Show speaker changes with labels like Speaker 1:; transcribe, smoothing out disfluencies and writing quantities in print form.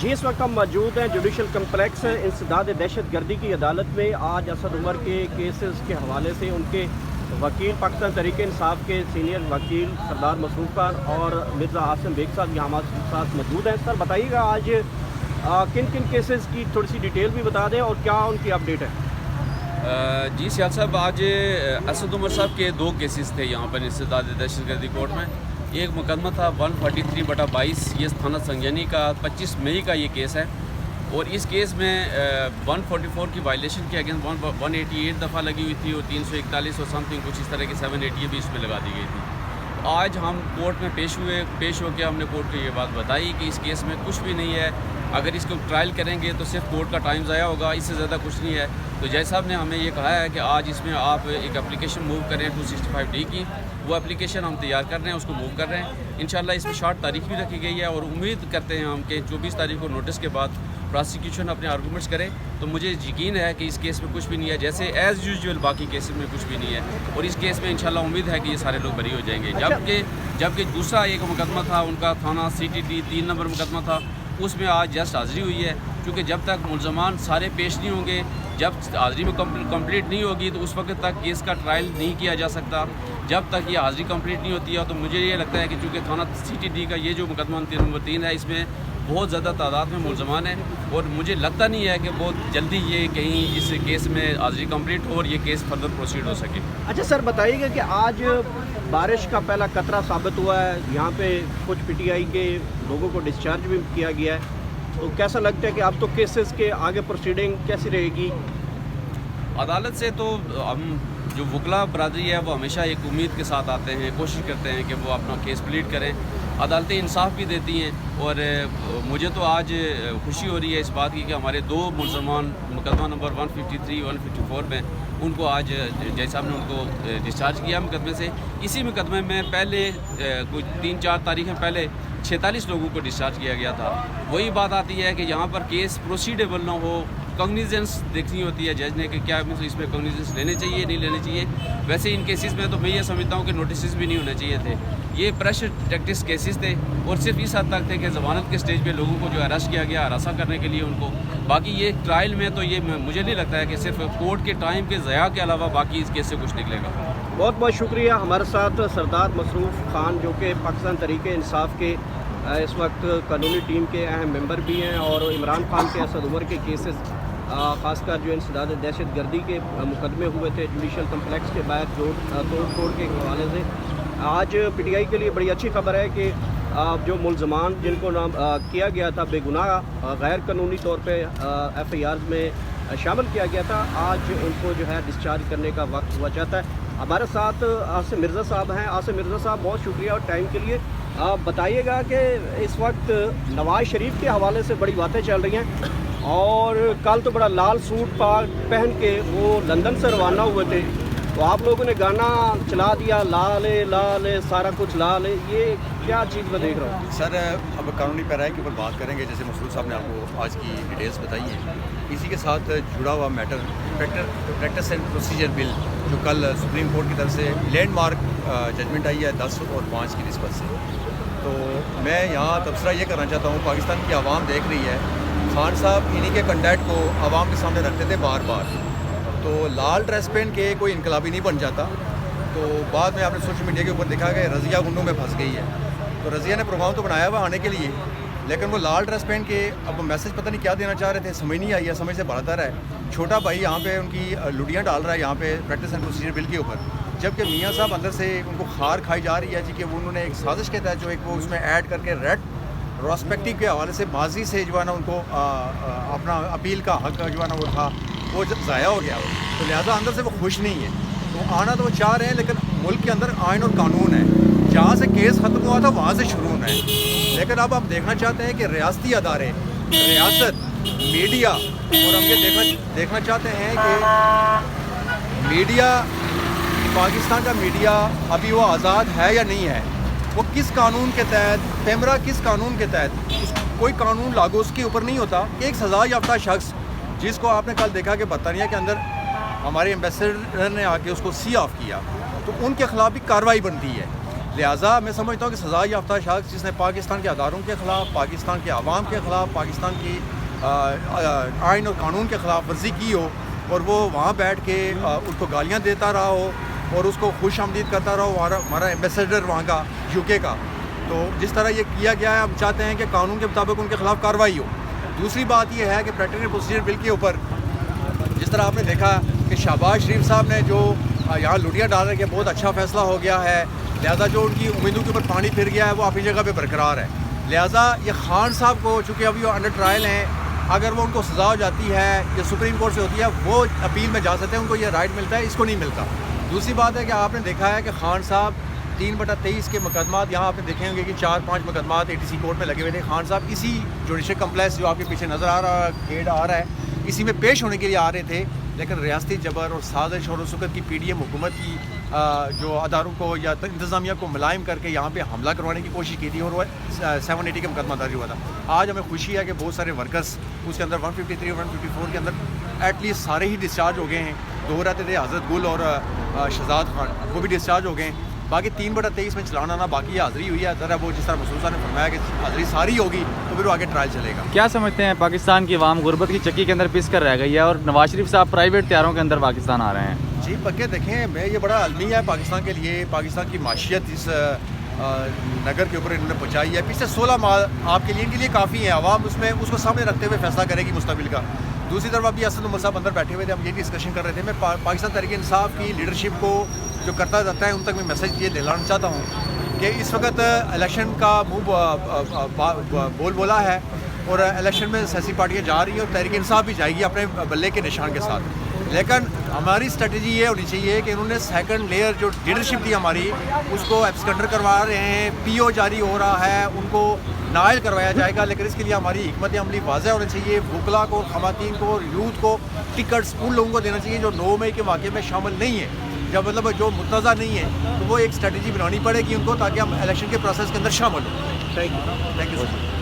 Speaker 1: जी, इस वक्त हम मौजूद हैं जुडिशल कम्प्लेक्स इंसदाद दहशत गर्दी की अदालत में। आज असद उमर के केसेस के हवाले से उनके वकील पाकिस्तान तहरीक इंसाफ के सीनियर वकील सरदार मसरूफ खान और मिर्ज़ा आसिम बेग साहब यहाँ हमारे साथ मौजूद हैं। सर बताइएगा आज किन किन केसेस की थोड़ी सी डिटेल भी बता दें और क्या उनकी अपडेट है।
Speaker 2: जी सियाल साहब, आज असद उमर साहब के 2 केसेस थे यहाँ पर इंसदाद दहशत गर्दी कोर्ट में। एक मुकदमा था 143/22, ये थाना संगयानी का 25 मई का ये केस है। और इस केस में 144 की वायलेशन के अगेंस्ट 188 दफ़ा लगी हुई थी और 341 और समथिंग कुछ इस तरह की 780 भी इसमें लगा दी गई थी। आज हम कोर्ट में पेश होकर हमने कोर्ट को ये बात बताई कि इस केस में कुछ भी नहीं है। अगर इसको ट्रायल करेंगे तो सिर्फ कोर्ट का टाइम ज़ाया होगा, इससे ज़्यादा कुछ नहीं है। तो जज साहब ने हमें ये कहा है कि आज इसमें आप एक एप्लीकेशन मूव करें 265D की। वो एप्लीकेशन हम तैयार कर रहे हैं, उसको मूव कर रहे हैं। इंशाल्लाह इसमें शॉर्ट तारीख भी रखी गई है और उम्मीद करते हैं हम कि 24 तारीख को नोटिस के बाद प्रोसिक्यूशन अपने आर्गूमेंट्स करे। तो मुझे यकीन है कि इस केस में कुछ भी नहीं है, जैसे एज़ यूजुअल बाकी केसेस में कुछ भी नहीं है। और इस केस में इंशाल्लाह उम्मीद है कि ये सारे लोग बरी हो जाएंगे। जबकि दूसरा एक मुकदमा था उनका थाना CTD 3 नंबर मुकदमा था, उसमें आज जस्ट हाज़री हुई है। क्योंकि जब तक मुल्ज़मान सारे पेश नहीं होंगे, जब हाज़री में कंप्लीट नहीं होगी, तो उस वक्त तक केस का ट्रायल नहीं किया जा सकता। जब तक ये हाज़री कंप्लीट नहीं होती है तो मुझे ये लगता है कि चूँकि थाना CTD का ये जो मुकदमा नंबर 3 है, इसमें बहुत ज़्यादा तादाद में मुल्ज़मान हैं और मुझे लगता नहीं है कि बहुत जल्दी ये कहीं इस केस में हाज़री कंप्लीट हो और ये केस फर्दर प्रोसीड हो सके।
Speaker 1: अच्छा सर बताइएगा कि आज बारिश का पहला खतरा साबित हुआ है, यहाँ पे कुछ PTI के लोगों को डिस्चार्ज भी किया गया है, तो कैसा लगता है कि अब तो केसेस के आगे प्रोसीडिंग कैसी रहेगी?
Speaker 2: अदालत से तो हम जो वकला बरादरी है वो हमेशा एक उम्मीद के साथ आते हैं, कोशिश करते हैं कि वो अपना केस प्लीड करें। अदालतें इंसाफ भी देती हैं और मुझे तो आज खुशी हो रही है इस बात की कि हमारे 2 मुल्ज़मान मुकदमा नंबर 153, 154 में उनको आज जज साहब ने उनको डिस्चार्ज किया मुकदमे से। इसी मुकदमे में पहले कुछ 3-4 तारीखें पहले 46 लोगों को डिस्चार्ज किया गया था। वही बात आती है कि यहाँ पर केस प्रोसीडेबल ना हो, कॉग्निजेंस देखनी होती है जज ने कि क्या इसमें कॉग्निजेंस लेने चाहिए नहीं लेने चाहिए। वैसे इन केसेस में तो मैं ये समझता हूँ कि नोटिस भी नहीं होने चाहिए थे। ये प्रेशर टैक्टिक्स केसेस थे और सिर्फ इस हद तक थे कि ज़मानत के स्टेज पे लोगों को जो अरेस्ट किया गया हरासा करने के लिए उनको। बाकी ये ट्रायल में तो ये मुझे नहीं लगता है कि सिर्फ कोर्ट के टाइम के ज़या के अलावा बाकी इस केस से कुछ निकलेगा।
Speaker 1: बहुत बहुत शुक्रिया। हमारे साथ सरदार मसरूफ खान जो कि पाकिस्तान तहरीक इंसाफ के इस वक्त कानूनी टीम के अहम मेंबर भी हैं और इमरान खान के असद उमर के केसेस ख़ासकर जो इंसदाद दहशत गर्दी के मुकदमे हुए थे जुडिशल कम्प्लेक्स के बाहर तोड़ के हवाले से आज PTI के लिए बड़ी अच्छी खबर है कि जो मुल्ज़मान जिनको नाम किया गया था बेगुनाह गैर कानूनी तौर पे FIRs में शामिल किया गया था, आज उनको जो है डिस्चार्ज करने का वक्त हुआ चाहता है। हमारे साथ आसिम मिर्ज़ा साहब हैं। आसिम मिर्ज़ा साहब बहुत शुक्रिया और टाइम के लिए। बताइएगा कि इस वक्त नवाज़ शरीफ के हवाले से बड़ी बातें चल रही हैं और कल तो बड़ा लाल सूट पहन के वो लंदन से रवाना हुए थे, तो आप लोगों ने गाना चला दिया ला ले सारा कुछ ला ले, ये क्या चीज़ मैं देख रहा हूँ?
Speaker 3: सर अब कानूनी पैराए के ऊपर बात करेंगे, जैसे मसरूफ साहब ने आपको आज की डिटेल्स बताई है। इसी के साथ जुड़ा हुआ matter practice and procedure bill जो कल सुप्रीम कोर्ट की तरफ से लैंडमार्क जजमेंट आई है 10 और 5 की निस्बत से, तो मैं यहाँ तबसरा ये करना चाहता हूँ, पाकिस्तान की आवाम देख रही है, खान साहब इन्हीं के कंडक्ट को आवाम के सामने रखते थे बार बार, तो लाल ड्रेस पहन के कोई इनकलाबी नहीं बन जाता। तो बाद में आपने सोशल मीडिया के ऊपर देखा कि रज़िया गुंडों में फंस गई है, तो रज़िया ने प्रोग्राम तो बनाया हुआ आने के लिए, लेकिन वो लाल ड्रेस पहन के अब मैसेज पता नहीं क्या देना चाह रहे थे, समझ नहीं आई है, समझ से बाहर है। छोटा भाई यहाँ पे उनकी लुडियाँ डाल रहा है यहाँ पे प्रैक्टिस एंड प्रोसीजर बिल के ऊपर, जबकि मियाँ साहब अंदर से उनको खार खाई जा रही है जी कि उन्होंने एक साजिश के तहत जो एक वो उसमें ऐड करके रेड रोस्पेक्टिव के हवाले से माजी से जो है ना उनको अपना अपील का हक जो है ना वो था वो ज़ाया हो गया, तो लिहाजा अंदर से वो खुश नहीं है। तो आना तो वो चाह रहे हैं, लेकिन मुल्क के अंदर आइन और कानून है, जहाँ से केस ख़त्म हुआ था वहाँ से शुरू होना है। लेकिन अब हम देखना चाहते हैं कि रियासती अदारे, रियासत, मीडिया, और हम ये देखना चाहते हैं कि मीडिया, पाकिस्तान का मीडिया अभी वो आज़ाद है या नहीं है, वो किस कानून के तहत, पैमरा किस कानून के तहत, कोई कानून लागू उसके ऊपर नहीं होता कि एक सज़ा याफ्ता शख्स जिसको आपने कल देखा कि बर्तानिया के अंदर हमारे एम्बेसडर ने आके उसको सी ऑफ किया, तो उनके ख़िलाफ़ भी कार्रवाई बनती है। لہٰذا میں سمجھتا ہوں کہ سزا یافتہ شخص جس نے پاکستان کے اداروں کے خلاف، پاکستان کے عوام کے خلاف، پاکستان کی آئین اور قانون کے خلاف ورزی کی ہو اور وہ وہاں بیٹھ کے ان کو گالیاں دیتا رہا ہو اور اس کو خوش آمدید کرتا رہا ہو ہمارا ایمبیسیڈر وہاں کا UK کا، تو جس طرح یہ کیا گیا ہے ہم چاہتے ہیں کہ قانون کے مطابق ان کے خلاف کارروائی ہو۔ دوسری بات یہ ہے کہ پریکٹس اینڈ پروسیجر بل کے اوپر جس طرح آپ نے دیکھا کہ شہباز شریف صاحب نے جو یہاں لٹیاں ڈال رہے کہ بہت اچھا فیصلہ ہو گیا ہے، لہٰذا جو ان کی امیدوں کے اوپر پانی پھر گیا ہے وہ اپنی جگہ پہ برقرار ہے۔ لہٰذا یہ خان صاحب کو چونکہ ابھی وہ انڈر ٹرائل ہیں، اگر وہ ان کو سزا ہو جاتی ہے یا سپریم کورٹ سے ہوتی ہے وہ اپیل میں جا سکتے ہیں، ان کو یہ رائٹ ملتا ہے، اس کو نہیں ملتا۔ دوسری بات ہے کہ آپ نے دیکھا ہے کہ خان صاحب 3/23 کے مقدمات یہاں آپ نے دیکھیں گے کہ 4-5 مقدمات ATC کورٹ میں لگے ہوئے تھے۔ خان صاحب اسی جوڈیشل کمپلیکس جو آپ کے پیچھے نظر آ رہا ہے، گیٹ آ رہا ہے، اسی میں پیش ہونے کے لیے آ رہے تھے، لیکن ریاستی جبر اور سازش اور اس وقت کی PDM حکومت کی جو اداروں کو یا انتظامیہ کو ملائم کر کے یہاں پہ حملہ کروانے کی کوشش کی تھی اور وہ 780 کا مقدمہ درج ہوا تھا۔ آج ہمیں خوشی ہے کہ بہت سارے ورکرز اس کے اندر 153 اور 154 کے اندر ایٹ لیسٹ سارے ہی ڈسچارج ہو گئے ہیں۔ 2 رہتے تھے حضرت گل اور شہزاد خان، وہ بھی ڈسچارج ہو گئے ہیں۔ باقی 3/23 میں چلانا نا باقی حاضری ہوئی ہے، ذرا وہ جس طرح مسعود صاحب نے فرمایا کہ حاضری ساری ہوگی تو پھر وہ آگے ٹرائل چلے گا۔
Speaker 4: کیا سمجھتے ہیں پاکستان کی عوام غربت کی چکی کے اندر پس کر رہ گئی ہے اور نواز شریف صاحب پرائیویٹ طیاروں کے اندر پاکستان آ رہے ہیں؟
Speaker 3: جی پکے دیکھیں، میں یہ بڑا المیہ ہے پاکستان کے لیے، پاکستان کی معیشت اس نگر کے اوپر انہوں نے پہنچائی ہے۔ پچھلے 16 ماہ آپ کے لیے ان کے لیے کافی ہیں، عوام اس کو سامنے رکھتے ہوئے فیصلہ کرے گی مستقبل کا۔ دوسری طرف ابھی اسد عمر صاحب اندر بیٹھے ہوئے تھے، ہم یہ ڈسکشن کر رہے تھے۔ میں پاکستان تحریک انصاف کی لیڈرشپ کو جو کرتا جاتا ہے ان تک میں میسج یہ دلانا چاہتا ہوں کہ اس وقت الیکشن کا بول بولا ہے اور الیکشن میں سیاسی پارٹیاں جا رہی ہیں اور تحریک انصاف بھی جائے گی اپنے بلے کے نشان کے ساتھ، لیکن ہماری اسٹریٹجی یہ ہونی چاہیے کہ انہوں نے سیکنڈ لیئر جو لیڈرشپ تھی ہماری اس کو ایبسکنڈر کروا رہے ہیں، PO جاری ہو رہا ہے، ان کو نائل کروایا جائے گا، لیکن اس کے لیے ہماری حکمت عملی واضح ہونا چاہیے۔ وکلا کو، خواتین کو اور یوتھ کو ٹکٹس ان لوگوں کو دینا چاہیے جو 9 مئی کے واقعے میں شامل نہیں ہیں، جب مطلب جو متضع نہیں ہے، تو وہ ایک اسٹریٹجی بنانی پڑے گی ان کو تاکہ ہم الیکشن کے پروسیس کے اندر شامل ہوں۔
Speaker 1: Thank you
Speaker 3: sir.